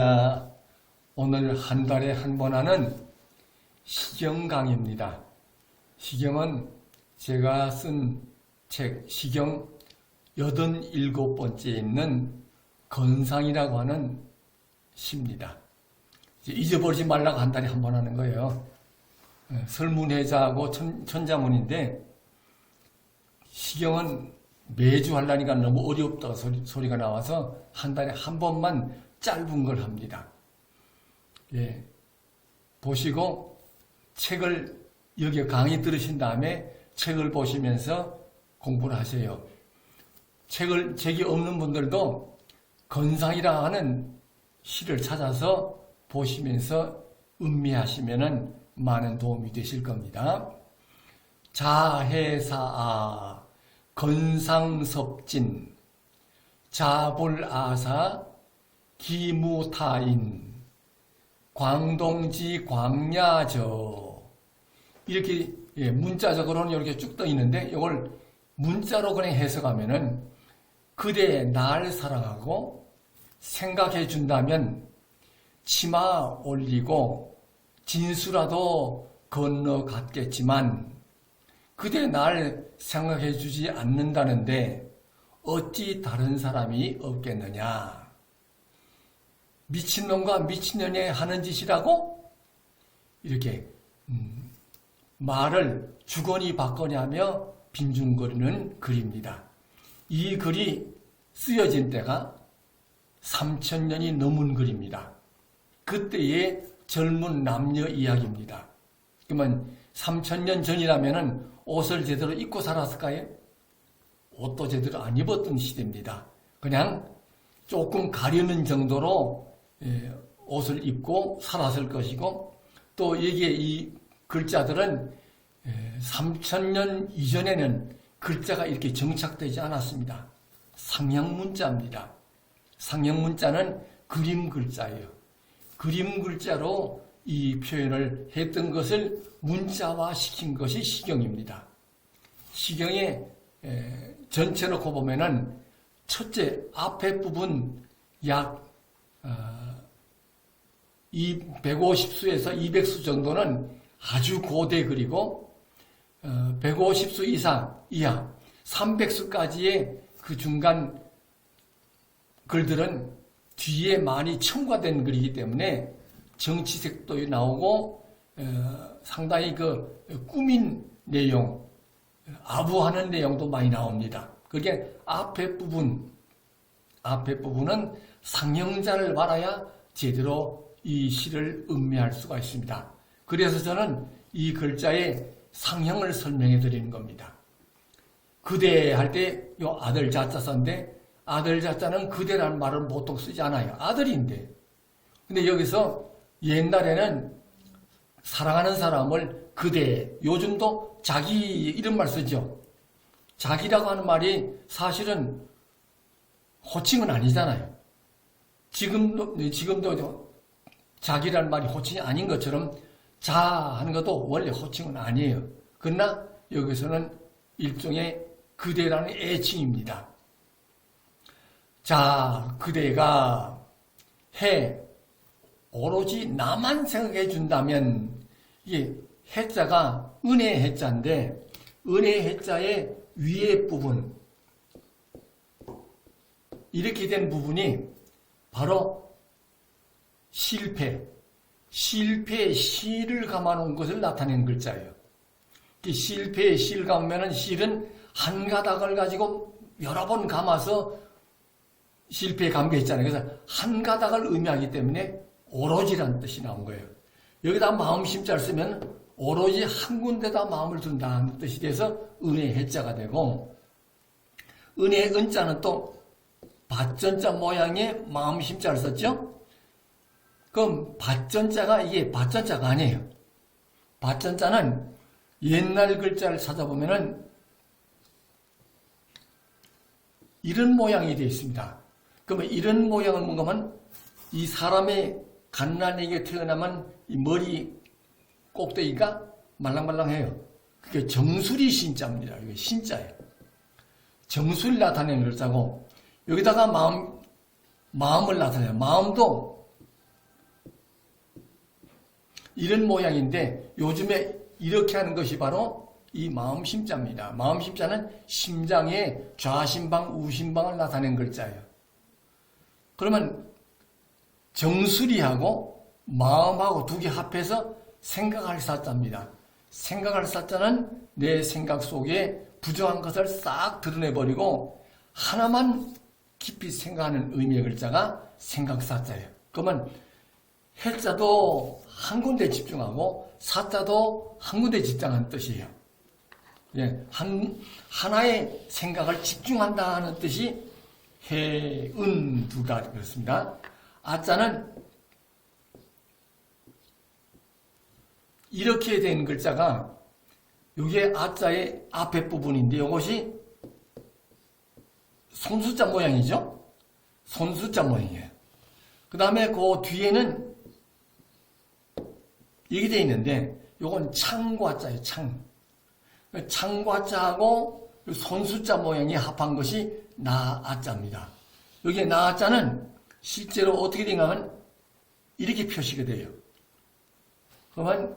반갑습니다. 오늘 한 달에 한 번 하는 시경 강의입니다. 시경은 제가 쓴 책 시경 87번째에 있는 건상이라고 하는 시입니다. 잊어버리지 말라고 한 달에 한 번 하는 거예요. 설문회자하고 천자문인데 시경은 매주 하려니까 너무 어렵다고 소리가 나와서 한 달에 한 번만 짧은 걸 합니다. 예, 보시고 책을 여기 강의 들으신 다음에 책을 보시면서 공부를 하세요. 책이 없는 분들도 건상이라 하는 시를 찾아서 보시면서 음미하시면 많은 도움이 되실 겁니다. 자해사아 건상섭진 자볼아사 기무타인 광동지 광야저 이렇게 문자적으로는 이렇게 쭉 떠 있는데 이걸 문자로 그냥 해석하면은 그대 날 사랑하고 생각해 준다면 치마 올리고 진수라도 건너갔겠지만 그대 날 생각해 주지 않는다는데 어찌 다른 사람이 없겠느냐. 미친놈과 미친년이 하는 짓이라고? 이렇게 말을 주거니 받거니 하며 빈중거리는 글입니다. 이 글이 쓰여진 때가 3000년이 넘은 글입니다. 그때의 젊은 남녀 이야기입니다. 그러면 3000년 전이라면 옷을 제대로 입고 살았을까요? 옷도 제대로 안 입었던 시대입니다. 그냥 조금 가리는 정도로 옷을 입고 살았을 것이고 또 여기에 이 글자들은 3000년 이전에는 글자가 이렇게 정착되지 않았습니다. 상형문자입니다. 상형문자는 그림 글자예요. 그림 글자로 이 표현을 했던 것을 문자화시킨 것이 시경입니다. 시경의 전체 놓고 보면은 첫째 앞에 부분 약 150수에서 200수 정도는 아주 고대 글이고 150수 이하 300수까지의 그 중간 글들은 뒤에 많이 첨가된 글이기 때문에 정치색도 나오고 상당히 그 꾸민 내용, 아부하는 내용도 많이 나옵니다. 그게 앞에 부분은 상형자를 말아야 제대로 이 시를 음미할 수가 있습니다. 그래서 저는 이 글자의 상형을 설명해 드리는 겁니다. 그대 할 때 요 아들 자자 썼는데 아들 자자는 그대라는 말을 보통 쓰지 않아요. 아들인데. 근데 여기서 옛날에는 사랑하는 사람을 그대, 요즘도 자기 이런 말 쓰죠. 자기라고 하는 말이 사실은 호칭은 아니잖아요. 지금도 자기라는 말이 호칭이 아닌 것처럼 자 하는 것도 원래 호칭은 아니에요. 그러나 여기서는 일종의 그대라는 애칭입니다. 자, 그대가 오로지 나만 생각해 준다면 이게 해자가 은혜 해자인데 은혜 해자의 위에 부분 이렇게 된 부분이 바로 실패의 시를 감아놓은 것을 나타내는 글자예요. 실패의 시를 감으면 실은 한 가닥을 가지고 여러 번 감아서 실패에 감겨 있잖아요. 그래서 한 가닥을 의미하기 때문에 오로지라는 뜻이 나온 거예요. 여기다 마음 심자를 쓰면 오로지 한 군데다 마음을 둔다는 뜻이 돼서 은혜 해자가 되고 은혜 은자는 또 밭전자 모양의 마음 심자를 썼죠. 그럼 밭전자가 이게 밭전자가 아니에요. 밭전자는 옛날 글자를 찾아보면은 이런 모양이 되어 있습니다. 그러면 이런 모양을 뭔가 하면 이 사람의 갓난에게 태어나면 이 머리 꼭대기가 말랑말랑해요. 그게 정수리 신자입니다. 이게 신자예요. 정수를 나타내는 글자고 여기다가 마음을 나타내요. 마음도 이런 모양인데 요즘에 이렇게 하는 것이 바로 이 마음심자입니다. 마음심자는 심장의 좌심방, 우심방을 나타낸 글자예요. 그러면 정수리하고 마음하고 두 개 합해서 생각할 사자입니다. 생각할 사자는 내 생각 속에 부정한 것을 싹 드러내버리고 하나만 깊이 생각하는 의미의 글자가 생각사자예요. 그러면 해자도 한 군데 집중하고 사자도 한 군데 집중하는 뜻이에요. 예, 하나의 생각을 집중한다는 뜻이 해, 은, 두가 그렇습니다. 아자는 이렇게 된 글자가 이게 아자의 앞에 부분인데 이것이 손수자 모양이죠. 손수자 모양이에요. 그 다음에 그 뒤에는 이게 되어 있는데 이건 창과자예요. 창과자하고 손수자 모양이 합한 것이 나아자입니다. 여기에 나아자는 실제로 어떻게 되냐 하면 이렇게 표시가 돼요. 그러면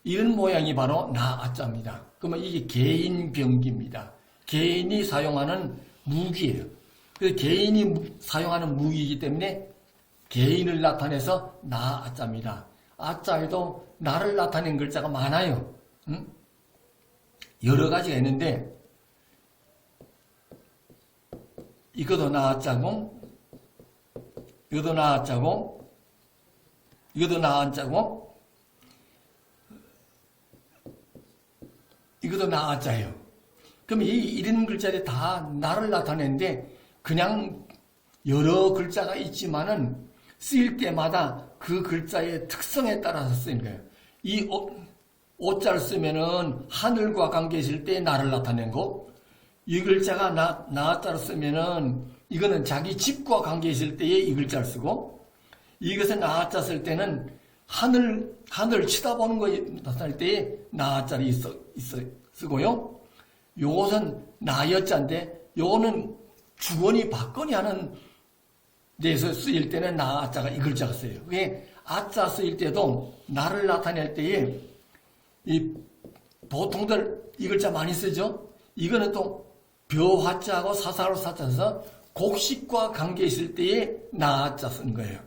이런 모양이 바로 나아자입니다. 그러면 이게 개인병기입니다. 개인이 사용하는 무기예요. 그래서 개인이 사용하는 무기이기 때문에 개인을 나타내서 나아자입니다. 아자에도 나를 나타낸 글자가 많아요. 응? 여러 가지가 있는데 이것도 나아자고 이것도 나아자고 이것도 나아자고 이것도 나아자예요. 그럼 이런 글자들이 다 나를 나타내는데 그냥 여러 글자가 있지만은 쓰일 때마다 그 글자의 특성에 따라서 쓰이는 거예요. 이 오자를 쓰면은 하늘과 관계 있을 때 나를 나타낸 거, 이 글자가 나자를 쓰면은 이거는 자기 집과 관계 있을 때에 이 글자를 쓰고, 이것은 나자 쓸 때는 하늘 쳐다보는 거 나타낼 때에 나자를 쓰고요. 요것은 나여자인데 요거는 주거니 받거니 하는 데서 쓰일 때는 나자가 이 글자가 써요. 그게 아자 쓰일 때도 나를 나타낼 때에 이 보통들 이 글자 많이 쓰죠. 이거는 또 벼화자하고 사사로 사자서 곡식과 관계 있을 때에 나자 쓴 거예요.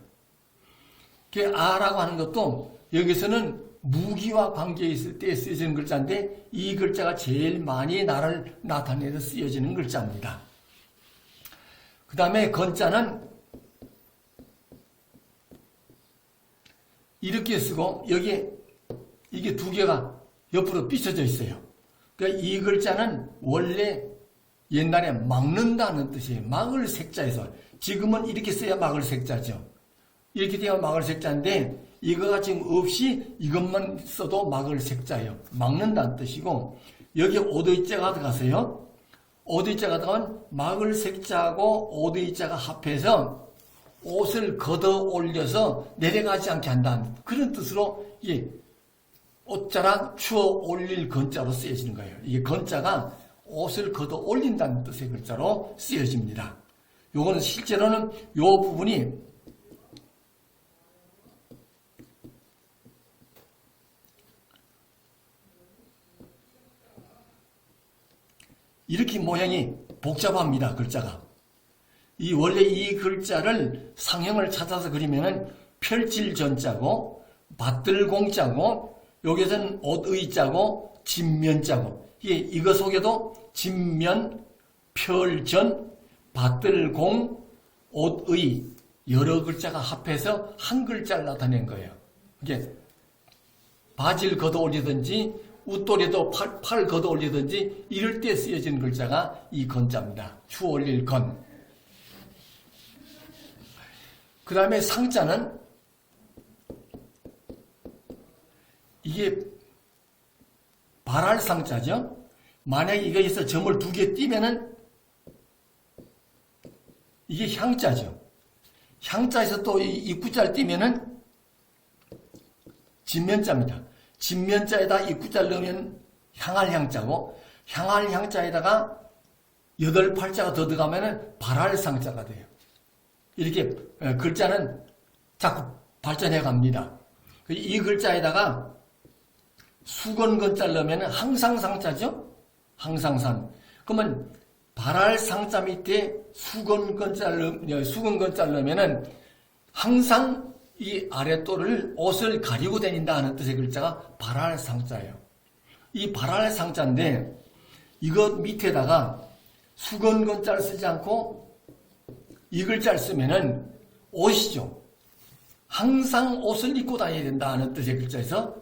그 아라고 하는 것도 여기서는 무기와 관계 있을 때 쓰여지는 글자인데 이 글자가 제일 많이 나를 나타내서 쓰여지는 글자입니다. 그 다음에 건자는 이렇게 쓰고 여기에 이게 두 개가 옆으로 삐쳐져 있어요. 그러니까 이 글자는 원래 옛날에 막는다는 뜻이에요. 막을 색자에서 지금은 이렇게 써야 막을 색자죠. 이렇게 되면 막을 색자인데 이거가 지금 없이 이것만 써도 막을 색자예요. 막는다는 뜻이고 여기 오도이자가 들어가서요. 오도이자가 들어가면 막을 색자하고 오도이자가 합해서 옷을 걷어 올려서 내려가지 않게 한다는 그런 뜻으로 이게 옷자랑 추어 올릴 건자로 쓰여지는 거예요. 이게 건자가 옷을 걷어 올린다는 뜻의 글자로 쓰여집니다. 요거는 실제로는 요 부분이 이렇게 모양이 복잡합니다. 글자가. 원래 이 글자를 상형을 찾아서 그리면은 펼칠 전자고 받들 공자고 여기서는 옷의자고 진면자고 이거 속에도 진면, 펼전, 받들 공, 옷의 여러 글자가 합해서 한 글자를 나타낸 거예요. 이게 바지를 걷어 올리든지 웃돌이도 팔 걷어 올리든지 이럴 때 쓰여지는 글자가 이 건자입니다. 추 올릴 건. 그 다음에 상자는 이게 발할 상자죠. 만약에 이거에서 점을 두 개 띄면은 이게 향자죠. 향자에서 또 이 입구자를 띄면은 진면자입니다. 진면자에다 입구자를 넣으면 향할 향자고 향할 향자에다가 8팔자가 더 들어가면은 발할 상자가 돼요. 이렇게 글자는 자꾸 발전해 갑니다. 이 글자에다가 수건건자를 넣으면 항상상자죠? 항상산. 그러면 발할상자 밑에 수건건자를 넣으면은 항상 이 아랫돌을 옷을 가리고 다닌다 하는 뜻의 글자가 발할상자예요. 이 발할상자인데 이것 밑에다가 수건건자를 쓰지 않고 이 글자를 쓰면은 옷이죠. 항상 옷을 입고 다녀야 된다 하는 뜻의 글자에서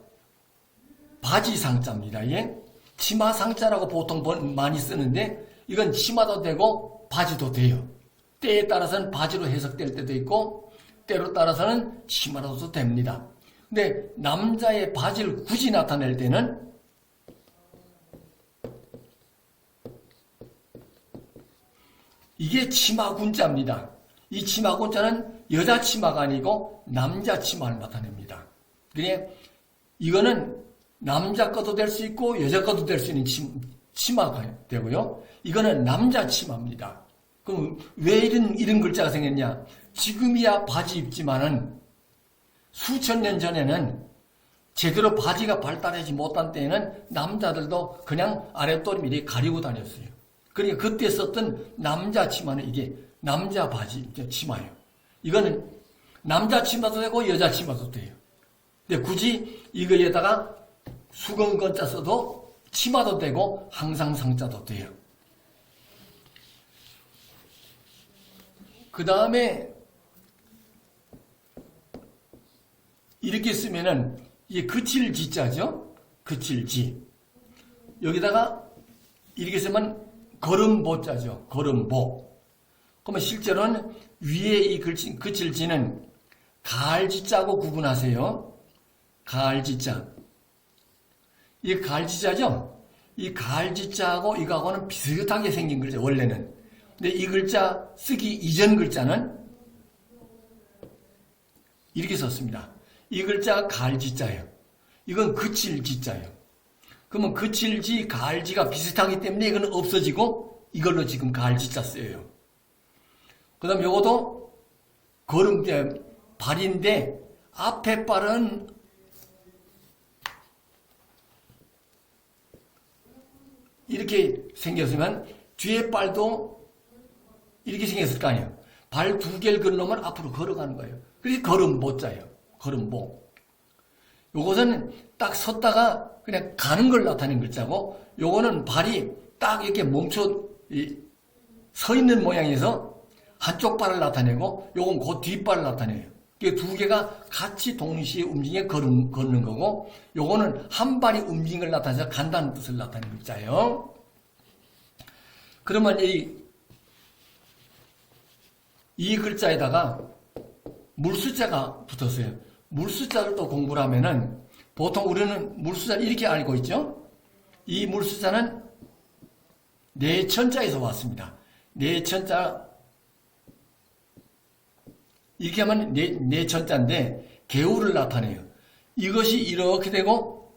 바지상자입니다. 예? 치마상자라고 보통 많이 쓰는데 이건 치마도 되고 바지도 돼요. 때에 따라서는 바지로 해석될 때도 있고 때로 따라서는 치마로도 됩니다. 근데 남자의 바지를 굳이 나타낼 때는 이게 치마군자입니다. 이 치마군자는 여자 치마가 아니고 남자 치마를 나타냅니다. 그래 이거는 남자 것도 될 수 있고 여자 것도 될 수 있는 치마가 되고요. 이거는 남자 치마입니다. 그럼 왜 이런 글자가 생겼냐? 지금이야 바지 입지만은 수천 년 전에는 제대로 바지가 발달하지 못한 때에는 남자들도 그냥 아랫도리 미리 가리고 다녔어요. 그러니까 그때 썼던 남자 치마는 이게 남자 바지 치마예요. 이거는 남자 치마도 되고 여자 치마도 돼요. 근데 굳이 이거에다가 수건건자 써도 치마도 되고 항상상자도 돼요. 그 다음에 이렇게 쓰면은 이게 그칠 지자죠. 그칠 지. 여기다가 이렇게 쓰면 걸음보자죠. 걸음보. 그러면 실제로는 위에 이 그칠 지는 가을지자고 구분하세요. 가을지자. 이 가을지자죠. 이 가을지자하고 이거하고는 비슷하게 생긴 글자 원래는. 근데 이 글자 쓰기 이전 글자는 이렇게 썼습니다. 이 글자가 가을지자예요. 이건 그칠지자예요. 그러면 그칠지, 가을지가 비슷하기 때문에 이건 없어지고 이걸로 지금 가을지자 쓰여요. 그 다음 요것도 발인데 앞에 발은 이렇게 생겼으면 뒤에 발도 이렇게 생겼을 거 아니에요. 발 두 개를 걸어놓으면 앞으로 걸어가는 거예요. 그래서 걸음보자예요. 걸음보. 요것은 딱 섰다가 그냥 가는 걸 나타내는 글자고, 요거는 발이 딱 이렇게 멈춰 서 있는 모양에서 한쪽 발을 나타내고, 요건 그 뒷발을 나타내요. 두 개가 같이 동시에 움직여 걷는 거고, 요거는 한 발이 움직이는 걸 나타내서 간다는 뜻을 나타내는 글자예요. 그러면 이 글자에다가 물숫자가 붙었어요. 물숫자를 또 공부를 하면은 보통 우리는 물숫자를 이렇게 알고 있죠? 이 물숫자는 내천자에서 왔습니다. 내천자, 이렇게 하면 내천자인데 개우를 나타내요. 이것이 이렇게 되고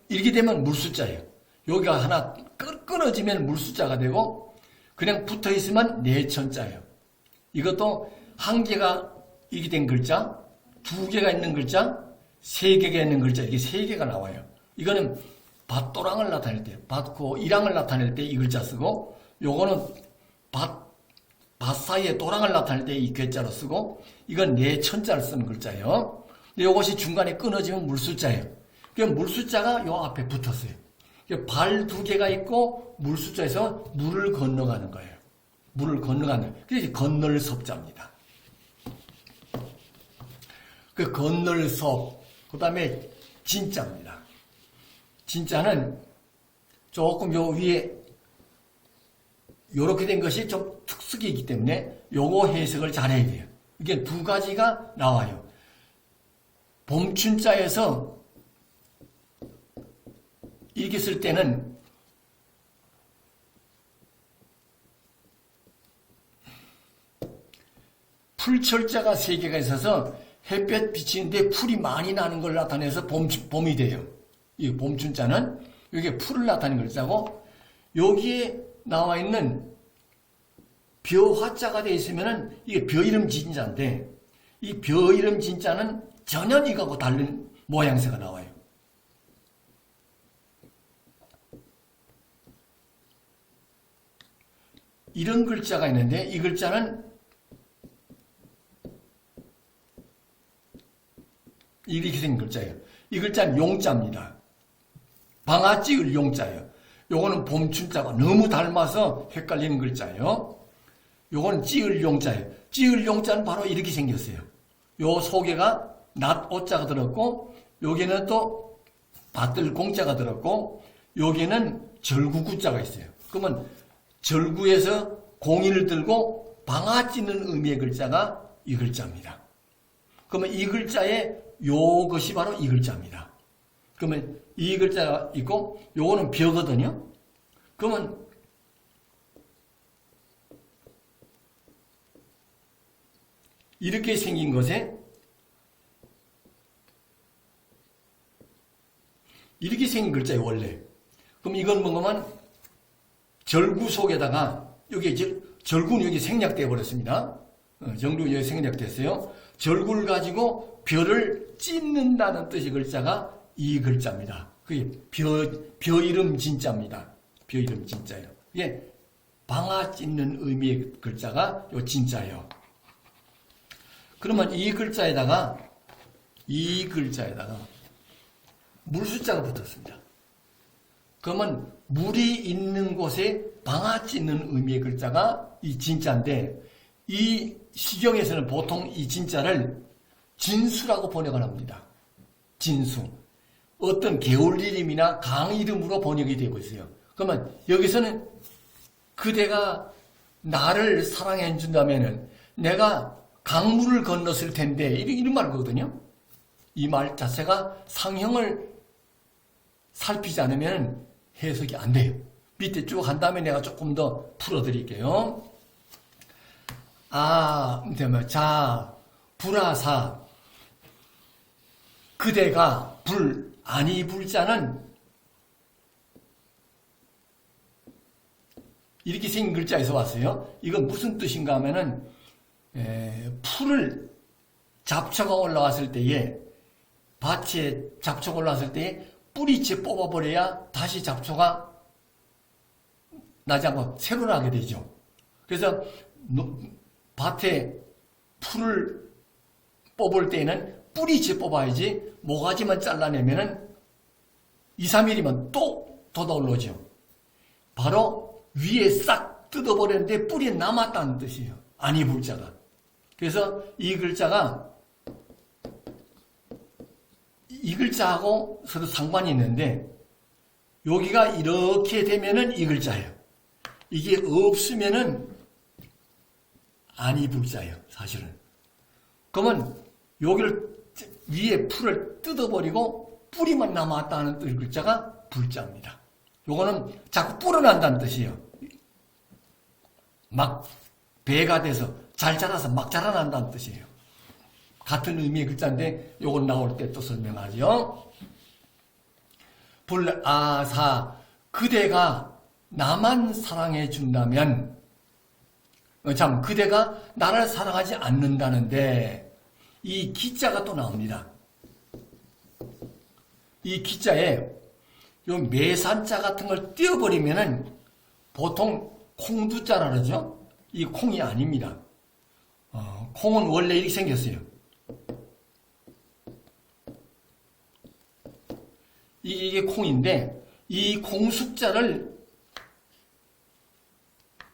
이렇게 되면 물숫자예요. 여기가 하나 끊어지면 물숫자가 되고 그냥 붙어 있으면 내천자예요. 이것도 한 개가 이렇게 된 글자, 두 개가 있는 글자, 세 개가 있는 글자, 이게 세 개가 나와요. 이거는 밭도랑을 나타낼 때, 밭고 일항을 나타낼 때 이 글자 쓰고, 요거는 밭 사이에 도랑을 나타낼 때 이 괴자로 쓰고, 이건 내천자를 쓰는 글자예요. 근데 요것이 중간에 끊어지면 물숫자예요. 그럼 물숫자가 요 앞에 붙었어요. 발 두 개가 있고 물숫자에서 물을 건너가는 거예요. 물을 건너가는, 그래서 건널 섭자입니다. 그 건널 섭, 그 다음에 진자입니다. 진자는 조금 요 위에 요렇게 된 것이 좀 특색이 있기 때문에 요거 해석을 잘 해야 돼요. 이게 두 가지가 나와요. 봄춘자에서 이렇게 쓸 때는 풀철자가 세 개가 있어서 햇볕 비치는데 풀이 많이 나는 걸 나타내서 봄이 돼요. 이 봄춘자는 여기에 풀을 나타내는 글자고, 여기에 나와 있는 벼화자가 되어 있으면은 이게 벼 이름 진자인데 이 벼 이름 진자는 전혀 이거하고 다른 모양새가 나와요. 이런 글자가 있는데 이 글자는 이렇게 생긴 글자예요. 이 글자는 용자입니다. 방아찌을 용자예요. 요거는 봄춘자가 너무 닮아서 헷갈리는 글자예요. 요거는 찌을 용자예요. 찌을 용자는 바로 이렇게 생겼어요. 요 속에가 낫오자가 들었고 여기는 또 밭들 공자가 들었고 여기는 절구구자가 있어요. 그러면 절구에서 공인을 들고 방아찌는 의미의 글자가 이 글자입니다. 그러면 이 글자에 요것이 바로 이 글자입니다. 그러면 이 글자가 있고 요거는 벼거든요. 그러면 이렇게 생긴 것에 이렇게 생긴 글자예요 원래. 그럼 이건 뭐냐면 절구 속에다가 여기 절구는 여기 생략되어 버렸습니다. 정루 여기 생략됐어요. 절구를 가지고 벼를 찢는다는 뜻의 글자가 이 글자입니다. 그게 벼 이름 진자입니다. 벼 이름 진자예요. 이게 방아 찢는 의미의 글자가 요 진자예요. 그러면 이 글자에다가 물숫자가 붙었습니다. 그러면 물이 있는 곳에 방아 찢는 의미의 글자가 이 진자인데 이 시경에서는 보통 이 진자를 진수라고 번역을 합니다. 진수. 어떤 개울 이름이나 강 이름으로 번역이 되고 있어요. 그러면 여기서는 그대가 나를 사랑해 준다면은 내가 강물을 건넜을 텐데 이런 말이거든요. 이 말 자체가 상형을 살피지 않으면 해석이 안 돼요. 밑에 쭉 한 다음에 내가 조금 더 풀어드릴게요. 자, 불아사. 그대가 아니 불자는 이렇게 생긴 글자에서 왔어요. 이건 무슨 뜻인가 하면은, 풀을 잡초가 올라왔을 때에, 밭에 잡초가 올라왔을 때에 뿌리채 뽑아버려야 다시 잡초가 나지 않고 새로 나게 되죠. 그래서 밭에 풀을 뽑을 때에는 뿌리채 뽑아야지 모가지만 잘라내면은 2, 3일이면 또 돋아올라오죠. 바로 위에 싹 뜯어버렸는데 뿌리에 남았다는 뜻이에요. 아니 불자가. 그래서 이 글자가 이 글자하고 서로 상관이 있는데 여기가 이렇게 되면은 이 글자예요. 이게 없으면은 아니 불자예요. 사실은. 그러면 여기를 위에 풀을 뜯어버리고 뿌리만 남았다는 뜻의 글자가 불자입니다. 요거는 자꾸 불어난다는 뜻이에요. 막 배가 돼서 잘 자라서 막 자라난다는 뜻이에요. 같은 의미의 글자인데 요건 나올 때 또 설명하죠. 불아사 그대가 나만 사랑해 준다면 참 그대가 나를 사랑하지 않는다는데 이 기자가 또 나옵니다. 이 기자에 요 매산자 같은 걸 띄워버리면은 보통 콩두자라 그러죠. 이 콩이 아닙니다. 콩은 원래 이렇게 생겼어요. 이게 콩인데 이 콩숫자를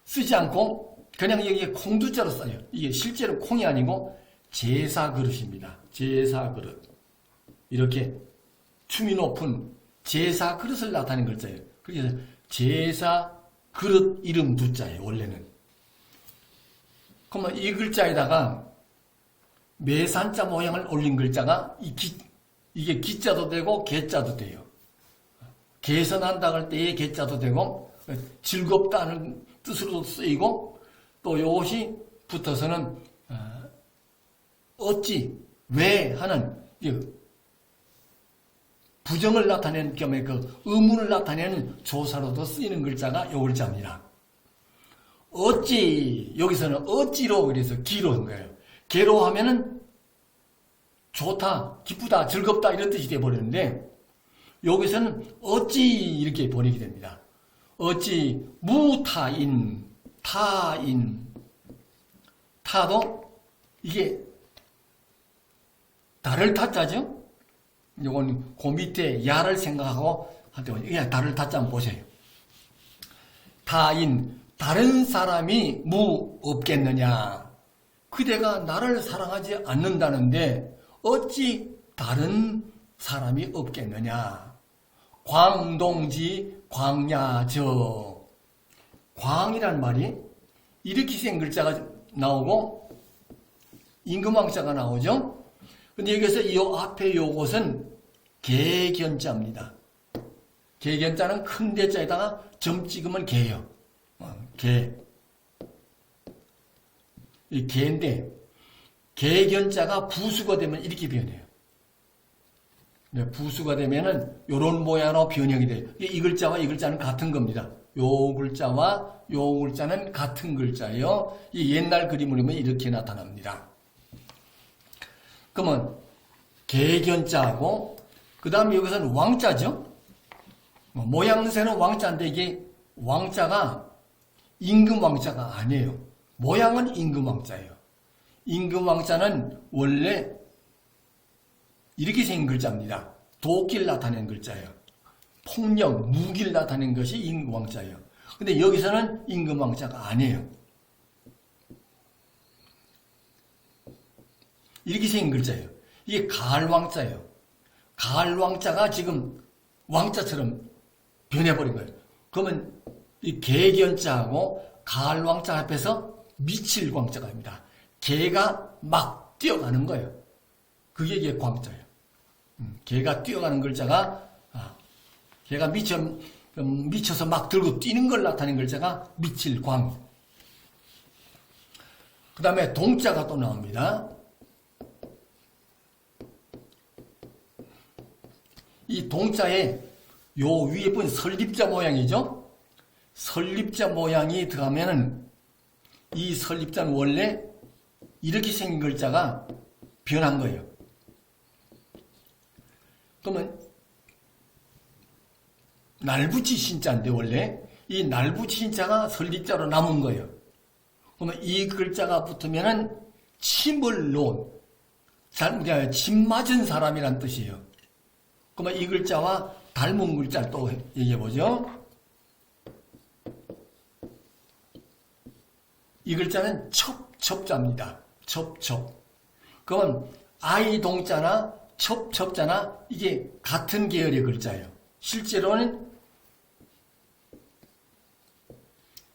쓰지 않고 그냥 여기에 콩두자로 써요. 이게 실제로 콩이 아니고 제사 그릇입니다. 제사 그릇. 이렇게 춤이 높은 제사 그릇을 나타내는 글자예요. 그래서 제사 그릇 이름 두자예요. 원래는. 그러면 이 글자에다가 매산자 모양을 올린 글자가 이게 기자도 되고 개자도 돼요. 개선한다 할 때의 개자도 되고 즐겁다는 뜻으로도 쓰이고 또 이것이 붙어서는 어찌 왜 하는 부정을 나타내는 겸의 그 의문을 나타내는 조사로도 쓰이는 글자가 이 글자입니다. 어찌, 여기서는 어찌로 그래서 기로 한 거예요. 개로 하면은 좋다, 기쁘다, 즐겁다 이런 뜻이 돼버렸는데 여기서는 어찌 이렇게 번역이 됩니다. 어찌 무타인, 타인, 타도 이게 달을 타자죠. 이건 그 밑에 야를 생각하고 한때 그냥 달을 타자 한번 보세요. 타인, 다른 사람이 무 없겠느냐. 그대가 나를 사랑하지 않는다는데 어찌 다른 사람이 없겠느냐. 광동지 광야저. 광이란 말이 이렇게 생긴 글자가 나오고 임금왕자가 나오죠. 근데 여기서 이 앞에 요것은 개견자입니다. 개견자는 큰 대자에다가 점 찍으면 개요. 개. 이 개인데 개견자가 부수가 되면 이렇게 변해요. 네, 부수가 되면은 요런 모양으로 변형이 돼요. 이 글자와 이 글자는 같은 겁니다. 요 글자와 요 글자는 같은 글자예요. 이 옛날 그림을 보면 이렇게 나타납니다. 그러면 개견자하고 그 다음에 여기서는 왕자죠. 모양새는 왕자인데 이게 왕자가 임금왕자가 아니에요. 모양은 임금왕자예요. 임금왕자는 원래 이렇게 생긴 글자입니다. 도끼를 나타낸 글자예요. 폭력, 무기를 나타낸 것이 임금왕자예요. 근데 여기서는 임금왕자가 아니에요. 이렇게 생긴 글자예요. 이게 가을왕자예요. 가을왕자가 지금 왕자처럼 변해버린 거예요. 그러면 이 개견자하고 가을왕자 앞에서 미칠 광자가 됩니다. 개가 막 뛰어가는 거예요. 그게 이게 광자예요. 개가 뛰어가는 글자가 개가 미쳐서 막 들고 뛰는 걸 나타내는 글자가 미칠 광. 그 다음에 동자가 또 나옵니다. 이 동자에 요 위에 본 설립자 모양이죠. 설립자 모양이 들어가면은 이 설립자는 원래 이렇게 생긴 글자가 변한 거예요. 그러면 날붙이 신자인데 원래 이 날붙이 신자가 설립자로 남은 거예요. 그러면 이 글자가 붙으면은 침을 놓은, 침 맞은 사람이란 뜻이에요. 그러면 이 글자와 닮은 글자를 또 얘기해보죠. 이 글자는 첩자입니다. 첩. 그러면 아이 동자나 첩자나 이게 같은 계열의 글자예요. 실제로는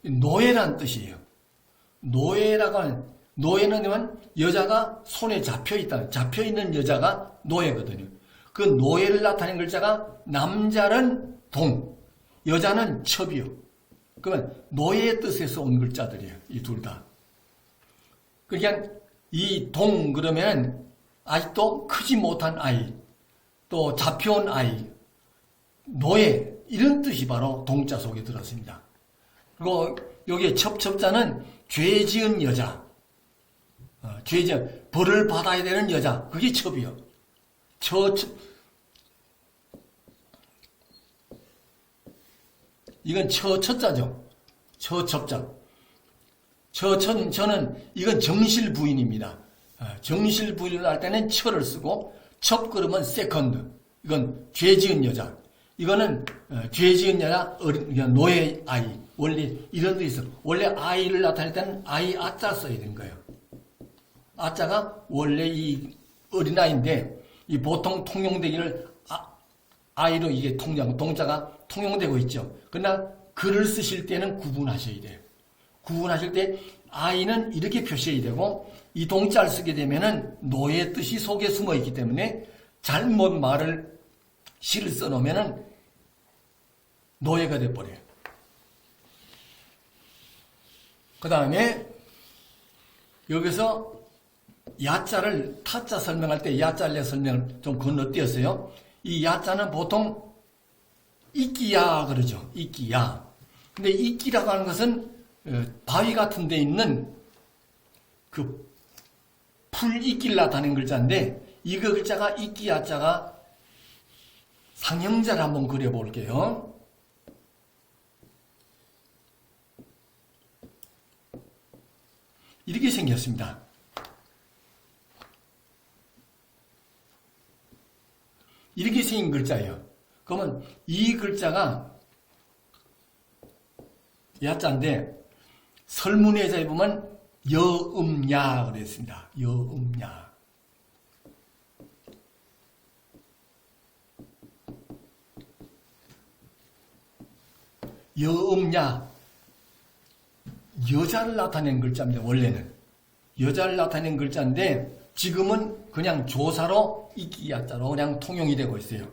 노예란 뜻이에요. 노예라고 하는, 노예는 여자가 손에 잡혀있는 여자가 노예거든요. 그 노예를 나타낸 글자가 남자는 동, 여자는 첩이요. 그러면 노예의 뜻에서 온 글자들이에요. 이 둘 다. 그러니까 이 동 그러면 아직도 크지 못한 아이, 또 잡혀온 아이, 노예 이런 뜻이 바로 동자 속에 들었습니다. 그리고 여기에 첩자는 죄 지은 여자, 벌을 받아야 되는 여자, 그게 첩이요. 이건 처자죠. 처첩자. 저는 이건 정실 부인입니다. 정실 부인을 할 때는 처를 쓰고 첩 그러면 세컨드. 이건 죄 지은 여자. 이거는 죄 지은 여자 노예 아이. 원래 이런 데 있어. 원래 아이를 나타낼 때는 아이 아자 써야 되는 거예요. 아자가 원래 이 어린아이인데 이 보통 통용되기를 아이로 이게 동자가 통용되고 있죠. 그러나 글을 쓰실 때는 구분하셔야 돼요. 구분하실 때 아이는 이렇게 표시해야 되고 이 동자를 쓰게 되면은 노예 뜻이 속에 숨어 있기 때문에 잘못 말을 시를 써놓으면은 노예가 돼버려요. 그 다음에 여기서 야자를 타자 설명할 때 야자를 설명을 좀 건너뛰었어요. 이 야자는 보통 이끼야 그러죠. 이끼야. 근데 이끼라고 하는 것은 바위 같은 데 있는 그 풀 이끼를 나타낸 글자인데 이거 글자가 이끼 야자가 상형자를 한번 그려볼게요. 이렇게 생겼습니다. 이렇게 생긴 글자예요. 그러면 이 글자가 야자인데 설문에서 보면 여음야 그랬습니다. 여음야. 여음야. 여자를 나타낸 글자입니다. 원래는. 여자를 나타낸 글자인데 지금은 그냥 조사로 이끼야자로 그냥 통용이 되고 있어요.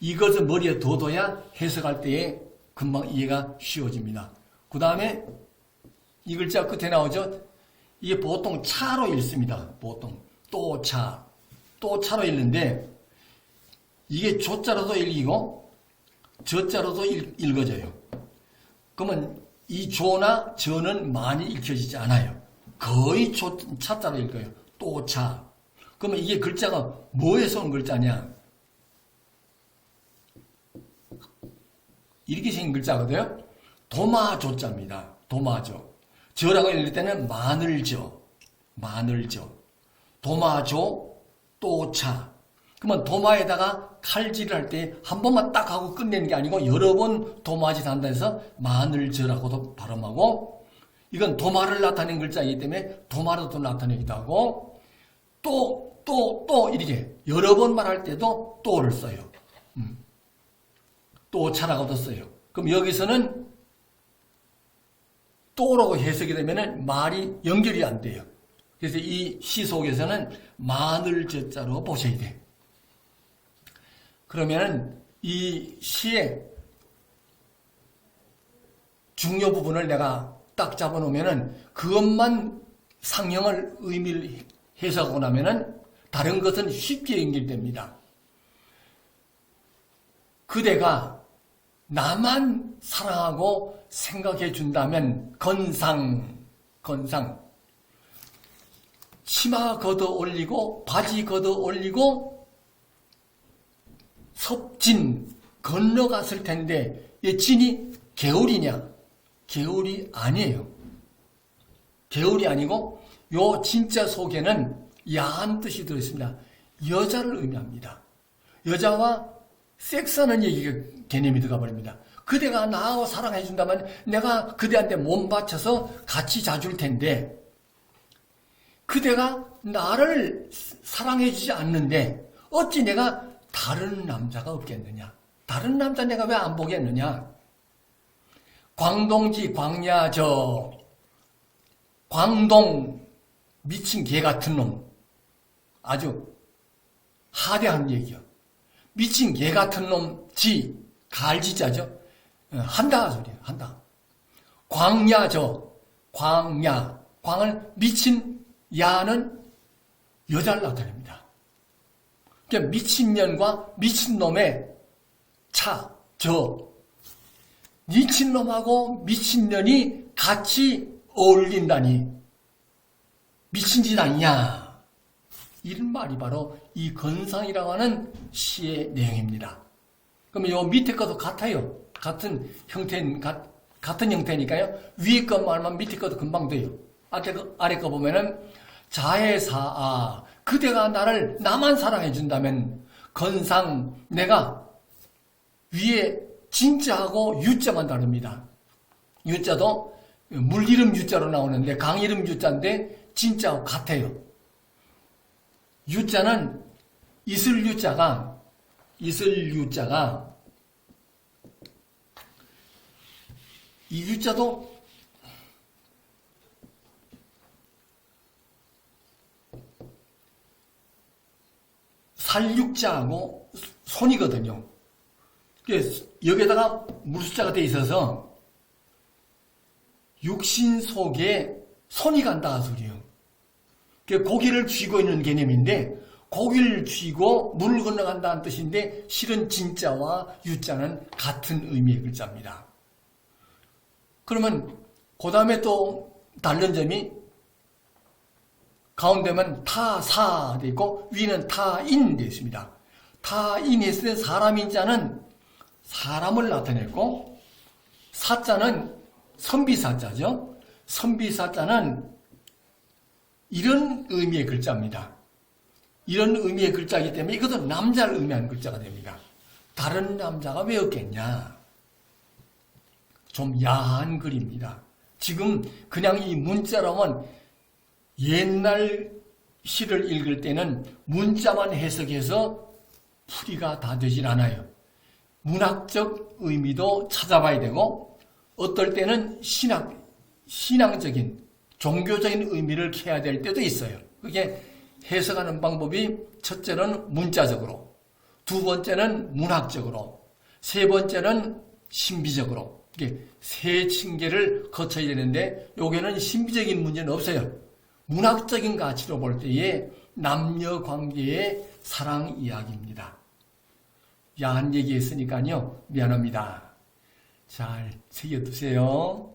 이것을 머리에 둬둬야 해석할 때에 금방 이해가 쉬워집니다. 그 다음에 이 글자 끝에 나오죠. 이게 보통 차로 읽습니다. 보통 또차, 또차로 읽는데 이게 조자로도 읽히고 저자로도 읽어져요. 그러면 이 조나 저는 많이 읽혀지지 않아요. 거의 차자로 읽어요. 또차. 그러면 이게 글자가 뭐에서 온 글자냐? 이렇게 생긴 글자거든요. 도마조자입니다. 도마조. 저라고 읽을 때는 마늘저. 마늘저. 도마조, 또차. 그러면 도마에다가 칼질을 할 때 한 번만 딱 하고 끝내는 게 아니고 여러 번 도마짓 한다 해서 마늘저라고도 발음하고 이건 도마를 나타낸 글자이기 때문에 도마로도 나타내기도 하고 또 이렇게 여러 번 말할 때도 또를 써요. 또차라고도 써요. 그럼 여기서는 또라고 해석이 되면 말이 연결이 안 돼요. 그래서 이 시 속에서는 마늘저자로 보셔야 돼. 그러면은 이 시의 중요 부분을 내가 딱 잡아놓으면은 그것만 상형을 의미를 해석하고 나면은 다른 것은 쉽게 연결됩니다. 그대가 나만 사랑하고 생각해 준다면 건상 치마 걷어 올리고 바지 걷어 올리고 섭진 건너갔을 텐데 이 진이 개울이냐? 개울이 아니에요. 개울이 아니고 요 진짜 속에는 야한 뜻이 들어있습니다. 여자를 의미합니다. 여자와 섹스하는 얘기가 개념이 들어가 버립니다. 그대가 나하고 사랑해 준다면 내가 그대한테 몸 바쳐서 같이 자줄 텐데 그대가 나를 사랑해 주지 않는데 어찌 내가 다른 남자가 없겠느냐? 다른 남자 내가 왜 안 보겠느냐? 광동지 광야저 광동 미친 개 같은 놈 아주 하대한 얘기요. 미친 개 같은 놈 지 갈지자죠. 한다 소리예요. 한다. 광야저 광야 광을 미친 야는 여자를 나타냅니다. 그러니까 미친년과 미친놈의 미친놈하고 미친년이 같이 어울린다니 미친 짓 아니냐 이런 말이 바로 이 건상이라고 하는 시의 내용입니다. 그러면 요 밑에 것도 같아요. 같은 형태니까요. 위에 것 말만 밑에 것도 금방 돼요. 아래 거 보면은 자해사아 그대가 나만 사랑해 준다면 건상 내가 위에 진짜하고 유자만 다릅니다. 유자도 물이름 유자로 나오는데 강이름 유자인데 진짜하고 같아요. 유자는 있을 유자가 이 유자도 살육자하고 손이거든요. 여기에다가 물숫자가 돼 있어서 육신 속에 손이 간다 소리예요. 고기를 쥐고 있는 개념인데 고기를 쥐고 물을 건너간다는 뜻인데 실은 진짜와 유자는 같은 의미의 글자입니다. 그러면 그 다음에 또 다른 점이 가운데면 타사 돼 있고 위는 타인 돼 있습니다. 타인 했을 때 사람인자는 사람을 나타냈고 사자는 선비사자죠. 선비사자는 이런 의미의 글자입니다. 이런 의미의 글자이기 때문에 이것도 남자를 의미하는 글자가 됩니다. 다른 남자가 왜 없겠냐? 좀 야한 글입니다. 지금 그냥 이 문자라면 옛날 시를 읽을 때는 문자만 해석해서 풀이가 다 되질 않아요. 문학적 의미도 찾아봐야 되고 어떨 때는 신앙적인 종교적인 의미를 캐야 될 때도 있어요. 그게 해석하는 방법이 첫째는 문자적으로, 두 번째는 문학적으로, 세 번째는 신비적으로 이게 세 층계를 거쳐야 되는데 여기에는 신비적인 문제는 없어요. 문학적인 가치로 볼 때의 남녀 관계의 사랑 이야기입니다. 야한 얘기했으니까요. 미안합니다. 잘 새겨두세요.